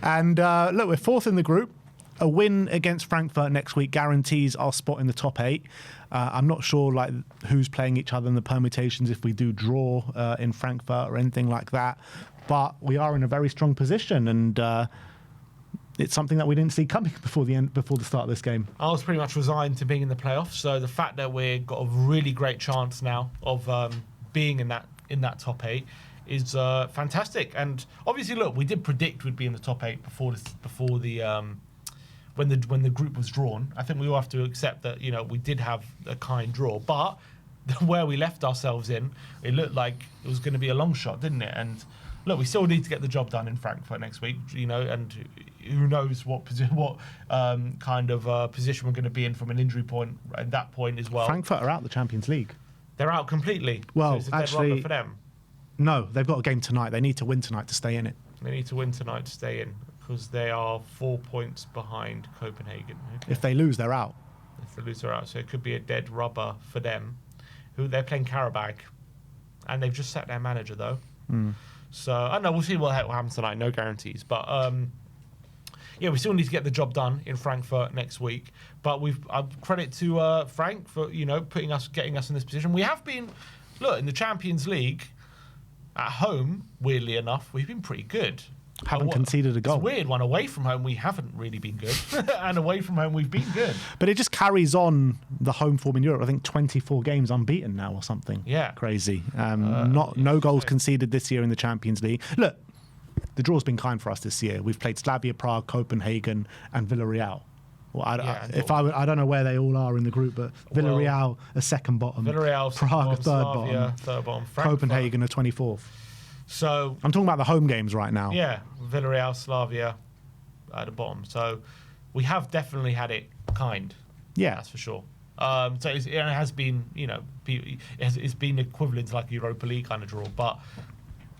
And look, we're fourth in the group. A win against Frankfurt next week guarantees our spot in the top 8. I'm not sure like who's playing each other in the permutations if we do draw in Frankfurt or anything like that. But we are in a very strong position, and it's something that we didn't see coming before the start of this game. I was pretty much resigned to being in the playoffs, so the fact that we've got a really great chance now of being in that top 8 is fantastic. And obviously, look, we did predict we'd be in the top 8 before the when the group was drawn. I think we all have to accept that, you know, we did have a kind draw, but where we left ourselves in, it looked like it was going to be a long shot, didn't it? And look, we still need to get the job done in Frankfurt next week, you know, and who knows what kind of position we're going to be in from an injury point at that point as well. Frankfurt are out the Champions League. They're out completely. Well, so it's a actually, dead rubber for them. No, they've got a game tonight. They need to win tonight to stay in it. They need to win tonight to stay in, because they are 4 points behind Copenhagen. Okay. If they lose, they're out. If they lose, they're out. So it could be a dead rubber for them. Who they're playing Karabakh, and they've just set their manager though. So I don't know. We'll see what happens tonight. No guarantees, but yeah, we still need to get the job done in Frankfurt next week. But credit to Frank for, you know, getting us in this position. We have been, look, in the Champions League at home. Weirdly enough, we've been pretty good. Haven't conceded a goal. It's a weird one. Away from home, we haven't really been good. And away from home, we've been good. But it just carries on the home form in Europe. I think 24 games unbeaten now or something. Yeah. Crazy. No goals conceded this year in the Champions League. Look, the draw's been kind for us this year. We've played Slavia Prague, Copenhagen, and Villarreal. Well, I don't know where they all are in the group, but Villarreal are second bottom. Villarreal, Prague Slavia, third bottom. Frankfurt. Copenhagen are 24th. So I'm talking about the home games right now. Yeah, Villarreal, Slavia at the bottom. So we have definitely had it kind. Yeah, that's for sure. So it has been, you know, it's been equivalent to like a Europa League kind of draw, but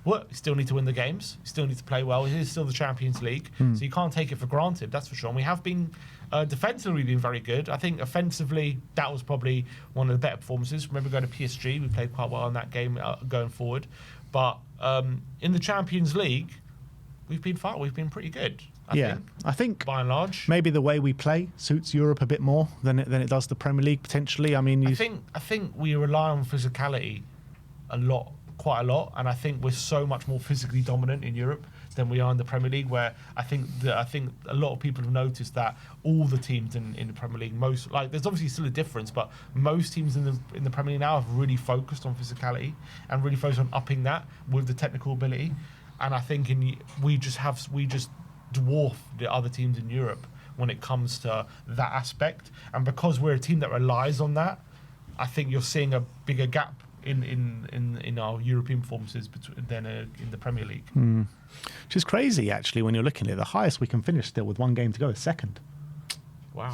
we still need to win the games. We still need to play well. It is still the Champions League, so you can't take it for granted. That's for sure. And we have been defensively been very good. I think offensively that was probably one of the better performances. Remember going to PSG, we played quite well in that game going forward. But in the Champions League, we've been pretty good. I think by and large, maybe the way we play suits Europe a bit more than it does the Premier League potentially. I mean, I think we rely on physicality quite a lot, and I think we're so much more physically dominant in Europe than we are in the Premier League. Where I think a lot of people have noticed that all the teams in the Premier League, there's obviously still a difference, but most teams in the Premier League now have really focused on physicality and really focused on upping that with the technical ability. And I think we just dwarf the other teams in Europe when it comes to that aspect. And because we're a team that relies on that, I think you're seeing a bigger gap in our European performances than in the Premier League. Which is crazy, actually, when you're looking at it. The highest we can finish still with one game to go is second. Wow.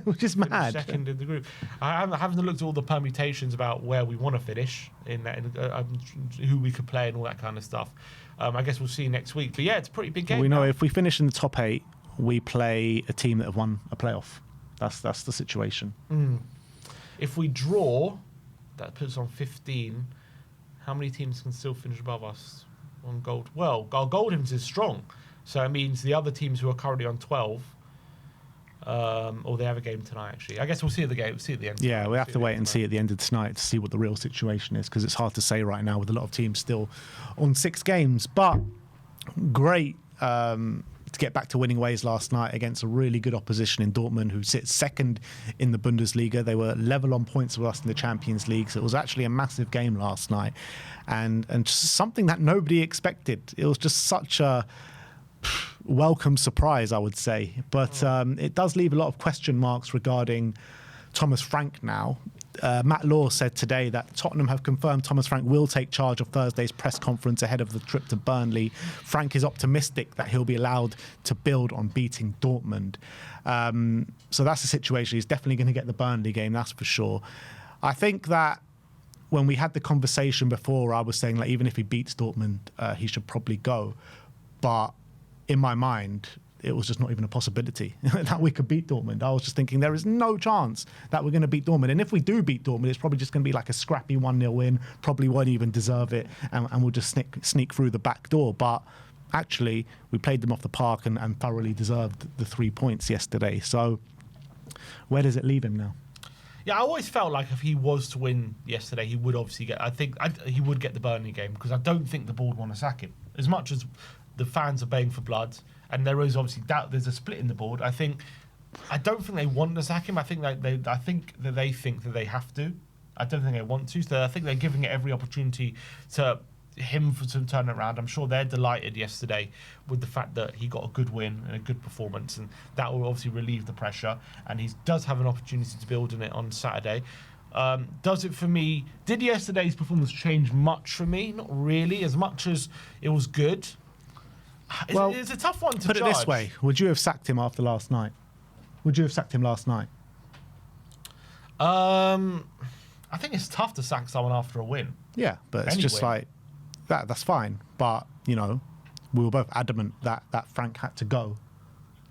Which is mad. Second in the group. I haven't looked at all the permutations about where we want to finish, who we could play and all that kind of stuff. I guess we'll see next week. But yeah, it's a pretty big game. We know if we finish in the top 8, we play a team that have won a playoff. That's the situation. If we draw, that puts us on 15. How many teams can still finish above us on gold? Well, our goal difference is strong. So it means the other teams who are currently on 12, or they have a game tonight, actually. I guess we'll see at the game. We'll see at the end. Yeah, we have to wait and see at the end of tonight to see what the real situation is, because it's hard to say right now with a lot of teams still on 6 games. But great to get back to winning ways last night against a really good opposition in Dortmund, who sits second in the Bundesliga. They were level on points with us in the Champions League, so it was actually a massive game last night, and just something that nobody expected. It was just such a welcome surprise, I would say. But it does leave a lot of question marks regarding Thomas Frank now. Matt Law said today that Tottenham have confirmed Thomas Frank will take charge of Thursday's press conference ahead of the trip to Burnley. Frank is optimistic that he'll be allowed to build on beating Dortmund. So that's the situation. He's definitely going to get the Burnley game, that's for sure. I think that when we had the conversation before, I was saying, like, even if he beats Dortmund, he should probably go. But in my mind, it was just not even a possibility that we could beat Dortmund. I was just thinking there is no chance that we're going to beat Dortmund. And if we do beat Dortmund, it's probably just going to be like a scrappy 1-0 win, probably won't even deserve it, and we'll just sneak through the back door. But actually we played them off the park and thoroughly deserved the 3 points yesterday. So where does it leave him now? Yeah, I always felt like if he was to win yesterday, he would obviously get. He would get the Burnley game, because I don't think the board want to sack him as much as the fans are baying for blood, and there is obviously doubt. There's a split in the board. I don't think they want to sack him. I think that they think that they have to. I don't think they want to. So I think they're giving it every opportunity to him to turn it around. I'm sure they're delighted yesterday with the fact that he got a good win and a good performance, and that will obviously relieve the pressure. And he does have an opportunity to build on it on Saturday. Does it for me? Did yesterday's performance change much for me? Not really, as much as it was good. Well, it's a tough one to put judge. it this way: would you have sacked him after last night? Would you have sacked him last night? I think it's tough to sack someone after a win. Yeah, but it's just like that. That's fine. But we were both adamant that Frank had to go.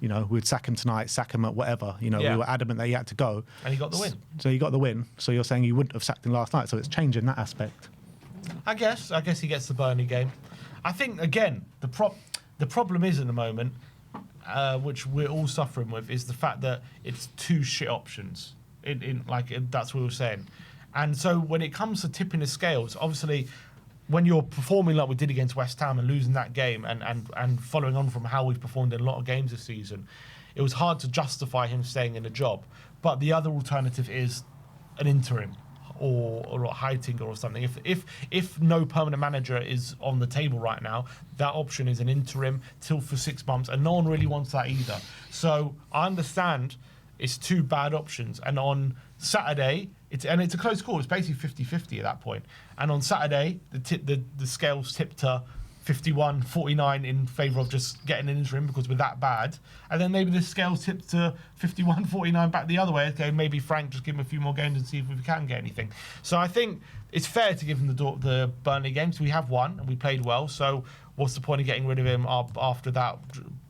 We'd sack him tonight, sack him at whatever. We were adamant that he had to go. And he got the win. So he got the win. So you're saying you wouldn't have sacked him last night. So it's changing that aspect. I guess he gets the Burnley game. I think again the problem is at the moment, which we're all suffering with, is the fact that it's two shit options. That's what we were saying. And so when it comes to tipping the scales, obviously, when you're performing like we did against West Ham and losing that game, and following on from how we've performed in a lot of games this season, it was hard to justify him staying in the job. But the other alternative is an interim or Heitinga or something. If no permanent manager is on the table right now, that option is an interim till for 6 months, and no one really wants that either. So I understand it's two bad options, and on Saturday, it's a close call. It's basically 50-50 at that point. And on Saturday, the scales tipped to 51-49 in favour of just getting an interim because we're that bad. And then maybe the scales tipped to 51-49 back the other way. Okay, maybe Frank, just give him a few more games and see if we can get anything. So I think it's fair to give him the Burnley games. We have won and we played well. So what's the point of getting rid of him after that?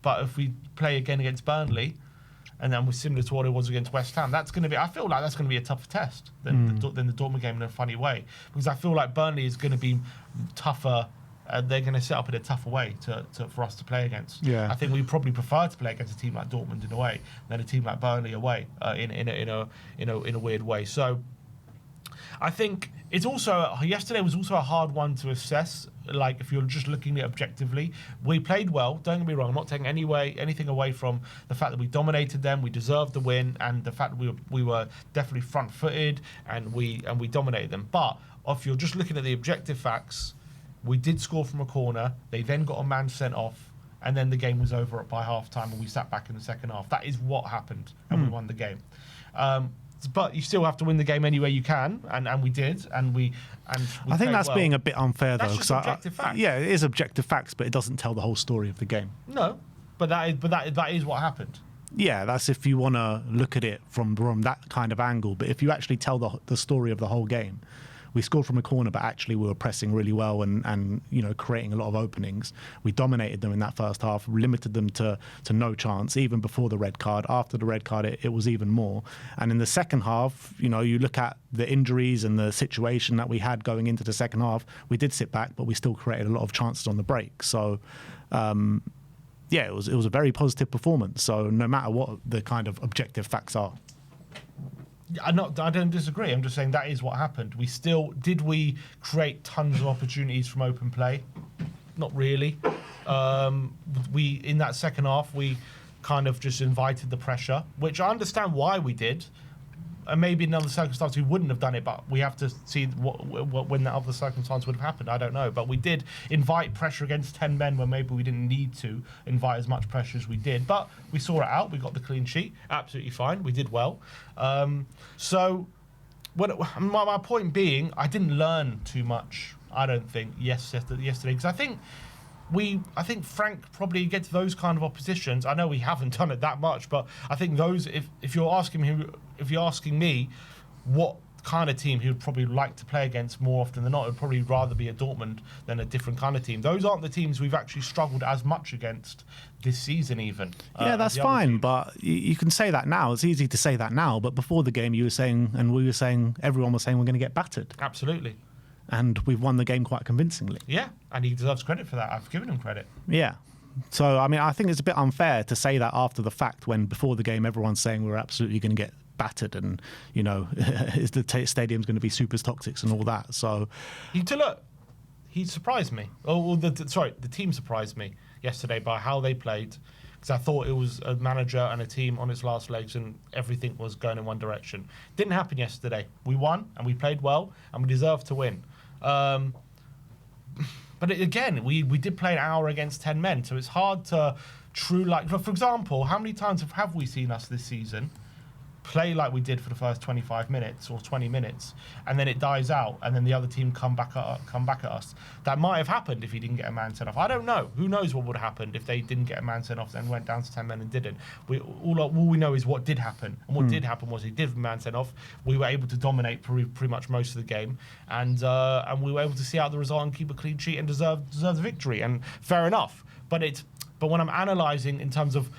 But if we play again against Burnley, and then we're similar to what it was against West Ham, that's going to be. I feel like that's going to be a tougher test than the Dortmund game in a funny way, because I feel like Burnley is going to be tougher. They're going to set up in a tougher way for us to play against. Yeah. I think we probably prefer to play against a team like Dortmund in a way than a team like Burnley away in a weird way. So I think it's also yesterday was also a hard one to assess. Like, if you're just looking at it objectively, we played well. Don't get me wrong. I'm not taking anything away from the fact that we dominated them. We deserved the win, and the fact that we were definitely front-footed and we dominated them. But if you're just looking at the objective facts, we did score from a corner. They then got a man sent off, and then the game was over by half-time, and we sat back in the second half. That is what happened, and we won the game. But you still have to win the game any way you can, and we did, and we I think that's being a bit unfair, though. That's just objective facts. Yeah, it is objective facts, but it doesn't tell the whole story of the game. No, but that is what happened. Yeah, that's if you want to look at it from that kind of angle. But if you actually tell the story of the whole game, we scored from a corner, but actually we were pressing really well and creating a lot of openings. We dominated them in that first half, limited them to no chance, even before the red card. After the red card, it was even more. And in the second half, you look at the injuries and the situation that we had going into the second half, we did sit back, but we still created a lot of chances on the break. So, yeah, it was a very positive performance. So no matter what the kind of objective facts are. I don't disagree. I'm just saying that is what happened. Did we create tons of opportunities from open play? Not really. In that second half, we kind of just invited the pressure, which I understand why we did. And maybe in other circumstances we wouldn't have done it, but we have to see when that other circumstance would have happened. I don't know. But we did invite pressure against 10 men when maybe we didn't need to invite as much pressure as we did. But we saw it out. We got the clean sheet. Absolutely fine. We did well. So my point being, I didn't learn too much, I don't think, yesterday. Because I think Frank probably gets those kind of oppositions. I know we haven't done it that much, but I think those. If you're asking me, what kind of team he would probably like to play against more often than not, it would probably rather be a Dortmund than a different kind of team. Those aren't the teams we've actually struggled as much against this season, even. Yeah, that's fine, but you can say that now. It's easy to say that now, but before the game, you were saying, and we were saying, everyone was saying we're going to get battered. Absolutely. and we've won the game quite convincingly. Yeah, and he deserves credit for that. I've given him credit. Yeah. So, I mean, I think it's a bit unfair to say that after the fact when before the game everyone's saying we're absolutely going to get battered and, you know, is the stadium's going to be super toxic and all that. So, he surprised me. The team surprised me yesterday by how they played, because I thought it was a manager and a team on its last legs and everything was going in one direction. Didn't happen yesterday. We won and we played well and we deserved to win. But again, we did play an hour against 10 men, so it's hard to for example, how many times have we seen us this season play like we did for the first 25 minutes or 20 minutes, and then it dies out, and then the other team come back at us? That might have happened if he didn't get a man sent off. I don't know. Who knows what would have happened if they didn't get a man sent off and went down to 10 men and didn't. All we know is what did happen, and what did happen was he did have a man sent off. We were able to dominate pretty much most of the game, and we were able to see out the result and keep a clean sheet and deserve the victory. And fair enough. But when I'm analysing in terms of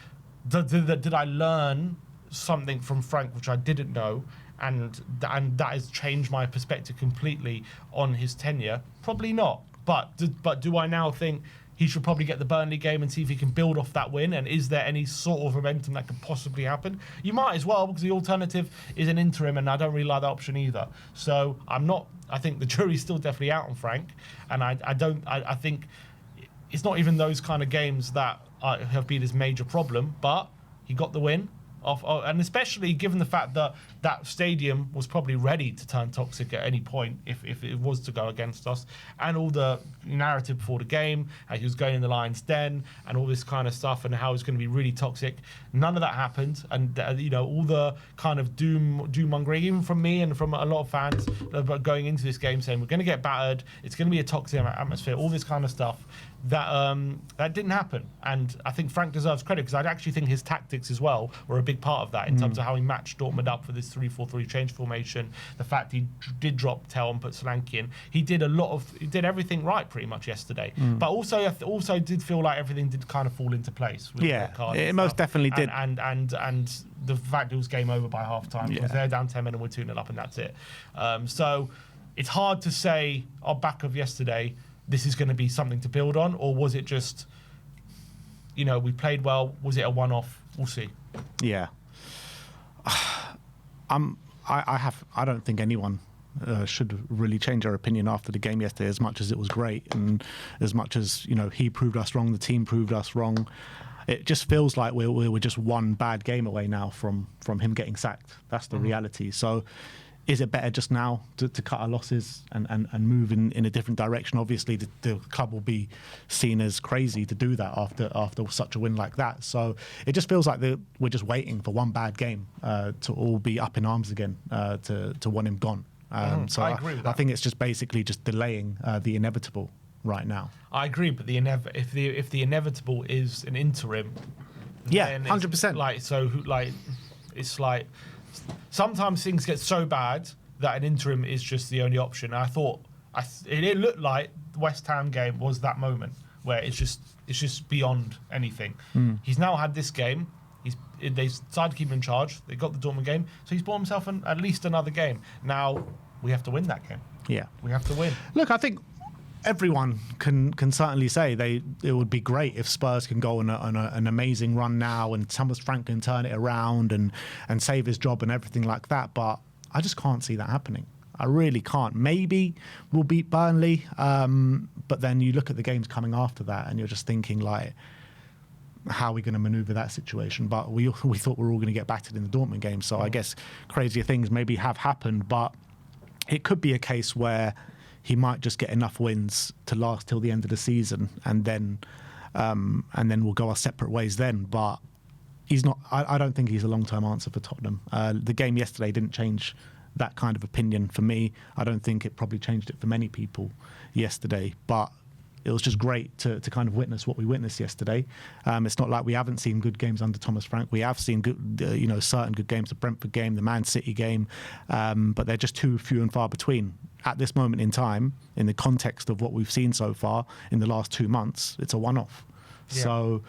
did I learn something from Frank which I didn't know, and that has changed my perspective completely on his tenure? Probably not. But do I now think he should probably get the Burnley game and see if he can build off that win? And is there any sort of momentum that could possibly happen? You might as well, because the alternative is an interim, and I don't really like that option either. So I think the jury's still definitely out on Frank, and I think it's not even those kind of games that have been his major problem, but he got the win. And especially given the fact that that stadium was probably ready to turn toxic at any point if it was to go against us, and all the narrative before the game, how he was going in the Lions' den and all this kind of stuff, and how it was going to be really toxic. None of that happened, and all the kind of doom-mongering, even from me and from a lot of fans, going into this game saying we're going to get battered, it's going to be a toxic atmosphere, all this kind of stuff. That didn't happen, and I think Frank deserves credit, because I actually think his tactics as well were a big part of that in terms of how he matched Dortmund up for this 3-4-3 change formation. The fact he did drop Tell and put Solanke in, he did everything right pretty much yesterday. But also did feel like everything did kind of fall into place. With It most definitely did. And the fact it was game over by half time, because they're down 10 men and we're 2-0 up, and that's it. So it's hard to say on back of yesterday, this is going to be something to build on, or was it just, we played well? Was it a one-off? We'll see. Yeah. I don't think anyone should really change their opinion after the game yesterday, as much as it was great and as much as, he proved us wrong, the team proved us wrong. It just feels like we were just one bad game away now from him getting sacked. That's the reality. So is it better just now to cut our losses and move in a different direction? Obviously, the club will be seen as crazy to do that after such a win like that. So it just feels like we're just waiting for one bad game to all be up in arms again to want him gone. So I agree with that. I think it's just basically just delaying the inevitable right now. I agree, but if the inevitable is an interim, yeah, 100%. It's like. Sometimes things get so bad that an interim is just the only option. And I thought it looked like the West Ham game was that moment where it's just beyond anything. He's now had this game. They decided to keep him in charge. They got the Dortmund game, so he's bought himself at least another game. Now we have to win that game. Yeah, we have to win. Look, I think everyone can certainly say it would be great if Spurs can go on an amazing run now, and Thomas Frank can turn it around and save his job and everything like that. But I just can't see that happening. I really can't. Maybe we'll beat Burnley, but then you look at the games coming after that, and you're just thinking like, how are we going to manoeuvre that situation? But we thought we were all going to get battered in the Dortmund game. So I guess crazier things maybe have happened, but it could be a case where he might just get enough wins to last till the end of the season, and then we'll go our separate ways then. But he's not. I don't think he's a long-term answer for Tottenham. The game yesterday didn't change that kind of opinion for me. I don't think it probably changed it for many people yesterday. But it was just great to kind of witness what we witnessed yesterday. It's not like we haven't seen good games under Thomas Frank. We have seen good, certain good games. The Brentford game, the Man City game, but they're just too few and far between. At this moment in time, in the context of what we've seen so far in the last 2 months, it's a one-off. Yeah. So,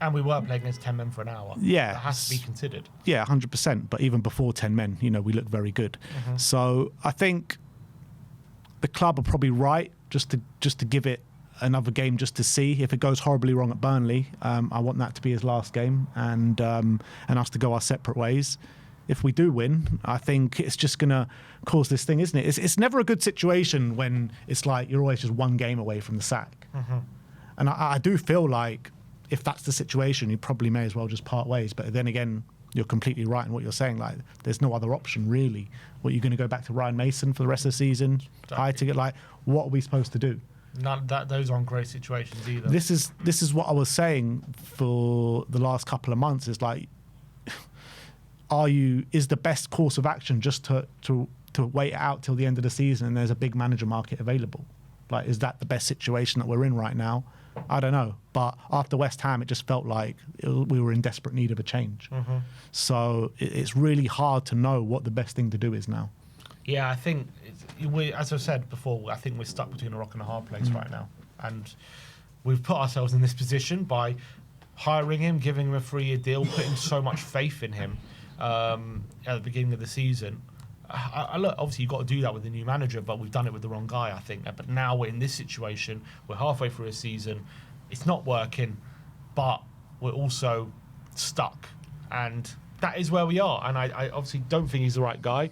and we were playing against 10 men for an hour. Yeah, that has to be considered. Yeah, 100%. But even before 10 men, we looked very good. So I think the club are probably right just to give it another game just to see. If it goes horribly wrong at Burnley, I want that to be his last game, and us to go our separate ways. If we do win, I think it's just going to cause this thing, isn't it? It's never a good situation when it's like you're always just one game away from the sack. Mm-hmm. And I do feel like if that's the situation, you probably may as well just part ways. But then again, you're completely right in what you're saying. Like, there's no other option, really. What, you're going to go back to Ryan Mason for the rest of the season? Exactly. High ticket? Like, what are we supposed to do? Those aren't great situations either. This is what I was saying for the last couple of months. Is like, is the best course of action just to wait it out till the end of the season and there's a big manager market available? Like, is that the best situation that we're in right now? I don't know. But after West Ham, it just felt like we were in desperate need of a change. Mm-hmm. So it's really hard to know what the best thing to do is now. Yeah, I think, as I said before, I think we're stuck between a rock and a hard place right now. And we've put ourselves in this position by hiring him, giving him a 3-year deal, putting so much faith in him at the beginning of the season. Look, obviously, you've got to do that with the new manager, but we've done it with the wrong guy, I think. But now we're in this situation. We're halfway through a season. It's not working, but we're also stuck. And that is where we are. And I obviously don't think he's the right guy.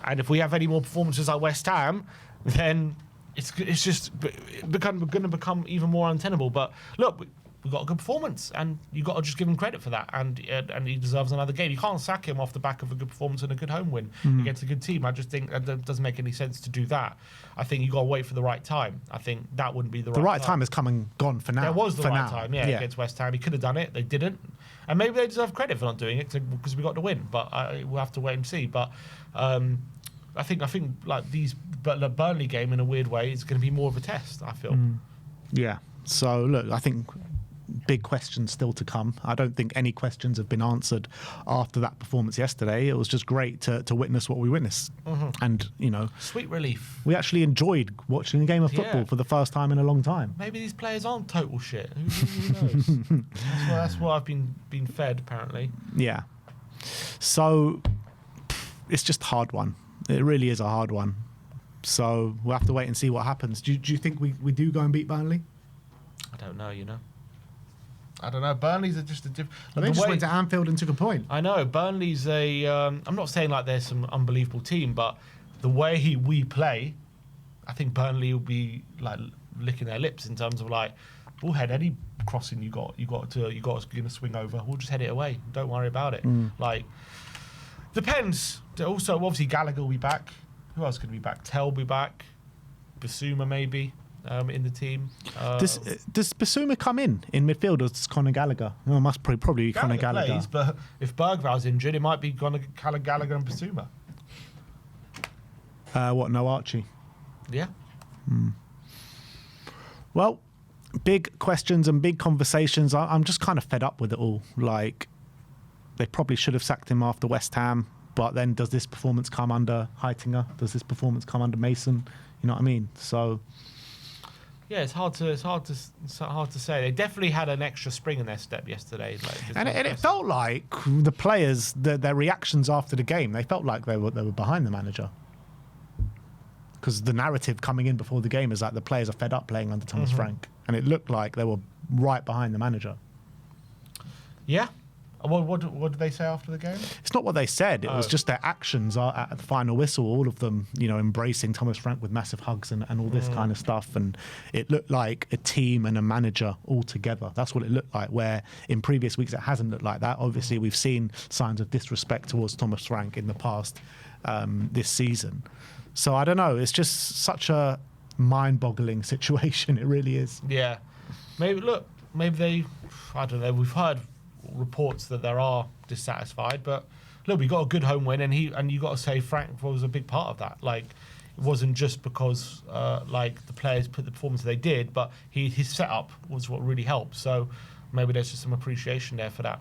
And if we have any more performances like West Ham, then it's just going to become even more untenable. But look, we got a good performance, and you got to just give him credit for that. And he deserves another game. You can't sack him off the back of a good performance and a good home win against a good team. I just think that doesn't make any sense to do that. I think you got to wait for the right time. I think that wouldn't be the right time. Has come and gone for now. There was the right now. time, against West Ham. He could have done it. They didn't. And maybe they deserve credit for not doing it because we got to win. But we'll have to wait and see. But I think like the Burnley game, in a weird way, is going to be more of a test, I feel. Yeah. So, look, I think big questions still to come. I don't think any questions have been answered after that performance yesterday. It was just great to witness what we witnessed. And, sweet relief. We actually enjoyed watching a game of football for the first time in a long time. Maybe these players aren't total shit. Who knows? That's what I've been fed, apparently. Yeah. So it's just a hard one. It really is a hard one. So we'll have to wait and see what happens. Do you think we do go and beat Burnley? I don't know, I don't know. Burnley's are just a different... They just went to Anfield and took a point. I know. Burnley's a... I'm not saying like they're some unbelievable team, but the way we play, I think Burnley will be like licking their lips in terms of like, we'll head any crossing you got to swing over. We'll just head it away. Don't worry about it. Like, depends. Also, obviously, Gallagher will be back. Who else could be back? Tell will be back. Basuma maybe. In the team. Does Basuma come in midfield, or does Conor Gallagher? No, it must probably be Conor Gallagher. Plays, but if Bergval's injured, it might be Conor Gallagher and Basuma. No Archie? Yeah. Well, big questions and big conversations. I'm just kind of fed up with it all. Like, they probably should have sacked him after West Ham, but then does this performance come under Heitinger? Does this performance come under Mason? You know what I mean? So... Yeah, it's hard to say. They definitely had an extra spring in their step yesterday. And it felt like the players, their reactions after the game, they felt like they were behind the manager. Because the narrative coming in before the game is like the players are fed up playing under Thomas Frank, and it looked like they were right behind the manager. Yeah. What did they say after the game? It's not what they said. It was just their actions at the final whistle. All of them, embracing Thomas Frank with massive hugs and all this kind of stuff. And it looked like a team and a manager all together. That's what it looked like, where in previous weeks it hasn't looked like that. Obviously, we've seen signs of disrespect towards Thomas Frank in the past this season. So I don't know. It's just such a mind-boggling situation. It really is. Yeah. Maybe they... I don't know. We've heard reports that there are dissatisfied, but look, we got a good home win, and you got to say Frank was a big part of that. Like, it wasn't just because like the players put the performance they did, but his setup was what really helped. So maybe there's just some appreciation there for that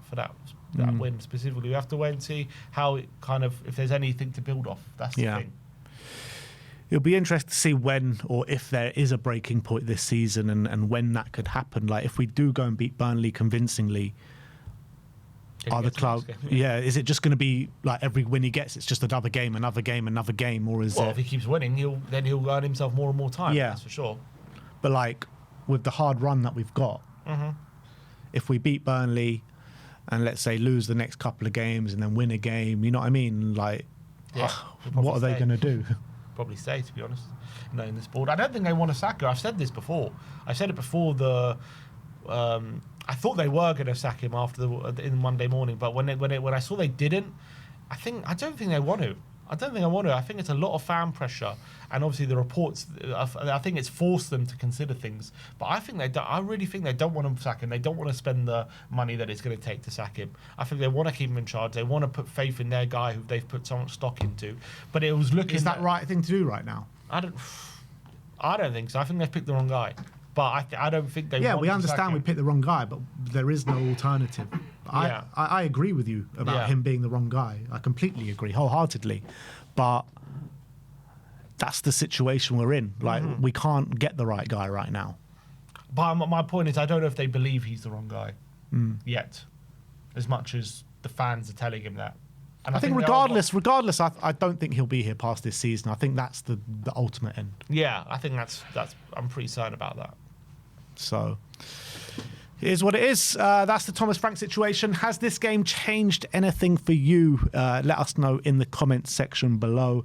win specifically. We have to wait and see how it kind of, if there's anything to build off. That's the thing. It'll be interesting to see when or if there is a breaking point this season, and when that could happen. Like, if we do go and beat Burnley convincingly, are the club? Yeah, is it just going to be like every win he gets, it's just another game, or is Well, it? if he keeps winning, he'll earn himself more and more time. Yeah. That's for sure. But like with the hard run that we've got, if we beat Burnley and let's say lose the next couple of games and then win a game, you know what I mean? Like, what are they going to do? Probably stay, to be honest. No, in this board, I don't think they want to sack her. I've said this before. I said it before the. I thought they were going to sack him after in Monday morning, but when I saw they didn't, I don't think they want to. I think it's a lot of fan pressure, and obviously the reports. I think it's forced them to consider things. But I really think they don't want to sack him. They don't want to spend the money that it's going to take to sack him. I think they want to keep him in charge. They want to put faith in their guy who they've put so much stock into. But it was looking. Is that right thing to do right now? I don't think so. I think they've picked the wrong guy. But I don't think they. Yeah, want we to understand sack we him. picked the wrong guy, but there is no alternative. I agree with you about him being the wrong guy. I completely agree, wholeheartedly. But that's the situation we're in. Like, we can't get the right guy right now. But my point is, I don't know if they believe he's the wrong guy yet, as much as the fans are telling him that. And I think regardless, I don't think he'll be here past this season. I think that's the ultimate end. Yeah, I think that's. I'm pretty certain about that. So, it is what it is. That's the Thomas Frank situation. Has this game changed anything for you? Let us know in the comments section below.